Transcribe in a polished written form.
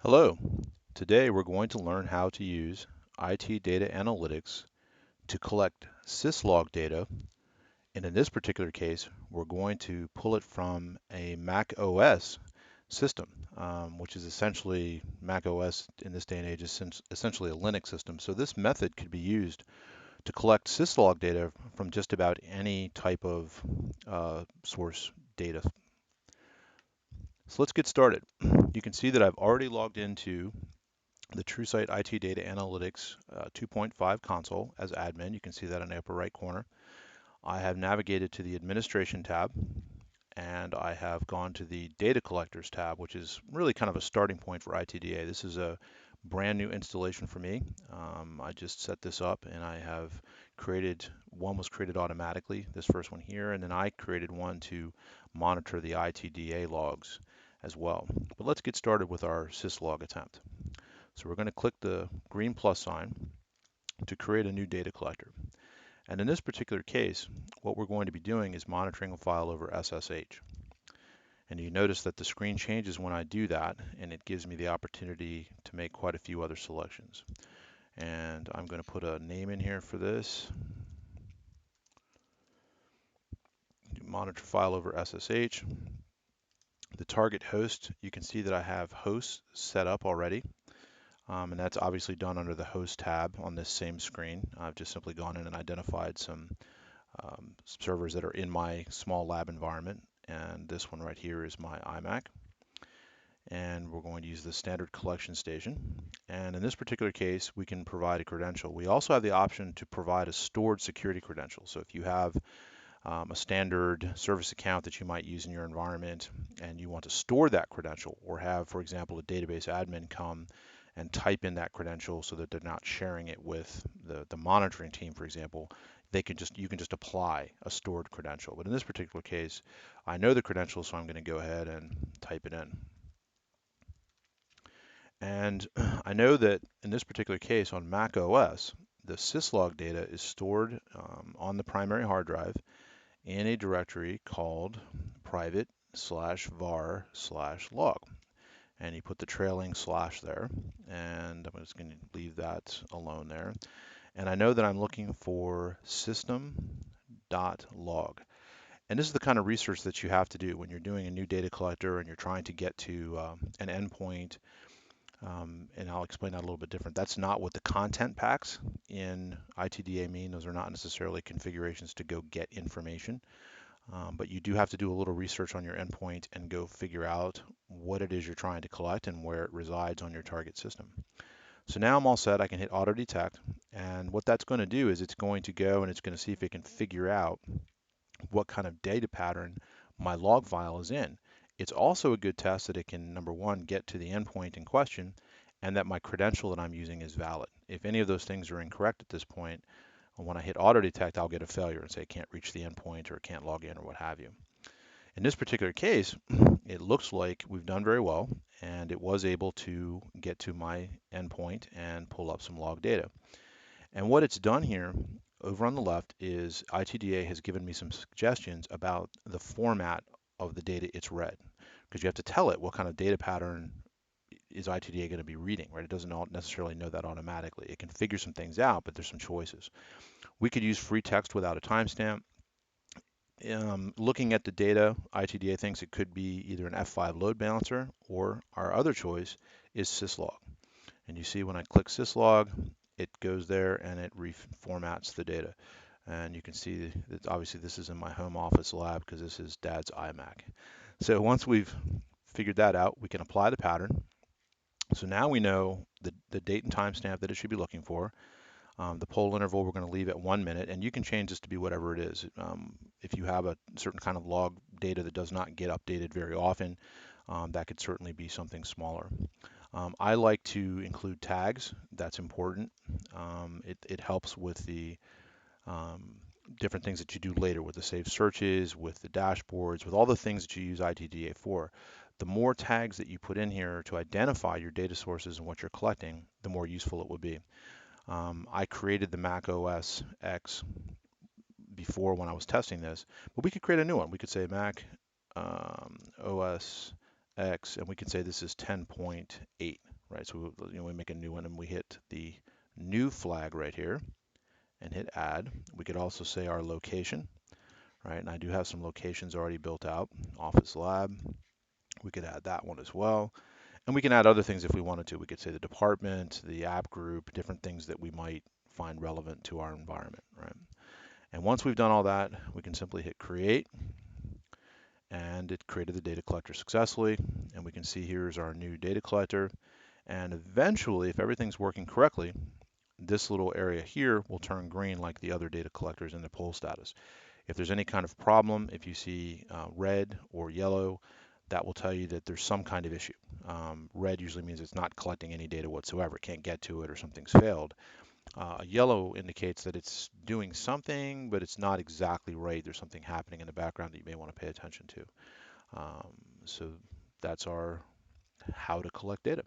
Hello. Today we're going to learn how to use IT data analytics to collect syslog data. And in this particular case, we're going to pull it from a Mac OS system, which is essentially Mac OS in this day and age is essentially a Linux system. So this method could be used to collect syslog data from just about any type of source data. So let's get started. You can see that I've already logged into the TrueSight IT Data Analytics 2.5 console as admin. You can see that in the upper right corner. I have navigated to the Administration tab, and I have gone to the Data Collectors tab, which is really kind of a starting point for ITDA. This is a brand new installation for me. I just set this up, and I have created, one was created automatically, this first one here, and then I created one to monitor the ITDA logs as well. But let's get started with our syslog attempt. So we're going to click the green plus sign to create a new data collector. And in this particular case, what we're going to be doing is monitoring a file over SSH. And you notice that the screen changes when I do that, and it gives me the opportunity to make quite a few other selections. And I'm going to put a name in here for this. Monitor file over SSH. The target host, you can see that I have hosts set up already. And that's obviously done under the host tab on this same screen. I've just simply gone in and identified some servers that are in my small lab environment. And this one right here is my iMac. And we're going to use the standard collection station. And in this particular case, we can provide a credential. We also have the option to provide a stored security credential. So if you have a standard service account that you might use in your environment and you want to store that credential, or have, for example, a database admin come and type in that credential so that they're not sharing it with the monitoring team, for example, you can just apply a stored credential. But in this particular case, I know the credential, so I'm going to go ahead and type it in. And I know that in this particular case on Mac OS, the syslog data is stored on the primary hard drive in a directory called private/var/log. And you put the trailing slash there, and I'm just going to leave that alone there. And I know that I'm looking for system.log. And this is the kind of research that you have to do when you're doing a new data collector and you're trying to get to an endpoint. And I'll explain that a little bit different. That's not what the content packs in ITDA mean. Those are not necessarily configurations to go get information. But you do have to do a little research on your endpoint and go figure out what it is you're trying to collect and where it resides on your target system. So now I'm all set. I can hit auto detect. And what that's going to do is it's going to go and it's going to see if it can figure out what kind of data pattern my log file is in. It's also a good test that it can, number one, get to the endpoint in question and that my credential that I'm using is valid. If any of those things are incorrect at this point, when I hit auto detect, I'll get a failure and say can't reach the endpoint or can't log in or what have you. In this particular case, it looks like we've done very well, and it was able to get to my endpoint and pull up some log data. And what it's done here over on the left is ITDA has given me some suggestions about the format of the data it's read, because you have to tell it what kind of data pattern is ITDA going to be reading, right? It doesn't necessarily know that automatically. It can figure some things out, but there's some choices. We could use free text without a timestamp. Looking at the data, ITDA thinks it could be either an F5 load balancer, or our other choice is syslog. And you see when I click syslog, it goes there and it reformats the data. And you can see that obviously this is in my home office lab because this is Dad's iMac. So once we've figured that out, we can apply the pattern. So now we know the date and timestamp that it should be looking for. The poll interval we're going to leave at 1 minute, and you can change this to be whatever it is. If you have a certain kind of log data that does not get updated very often, that could certainly be something smaller. I like to include tags. That's important. It helps with the different things that you do later with the saved searches, with the dashboards, with all the things that you use ITDA for. The more tags that you put in here to identify your data sources and what you're collecting, the more useful it would be. I created the macOS X before when I was testing this, but we could create a new one. We could say Mac OS X, and we could say this is 10.8. right? So we make a new one and we hit the new flag right here and hit add. We could also say our location, right? And I do have some locations already built out. Office lab, we could add that one as well. And we can add other things if we wanted to. We could say the department, the app group, different things that we might find relevant to our environment, right? And once we've done all that, we can simply hit create, and it created the data collector successfully. And we can see here's our new data collector. And eventually, if everything's working correctly, this little area here will turn green like the other data collectors in the poll status. If there's any kind of problem, if you see red or yellow, that will tell you that there's some kind of issue. Red usually means it's not collecting any data whatsoever, it can't get to it, or something's failed. Yellow indicates that it's doing something, but it's not exactly right. There's something happening in the background that you may want to pay attention to. So that's our how to collect data.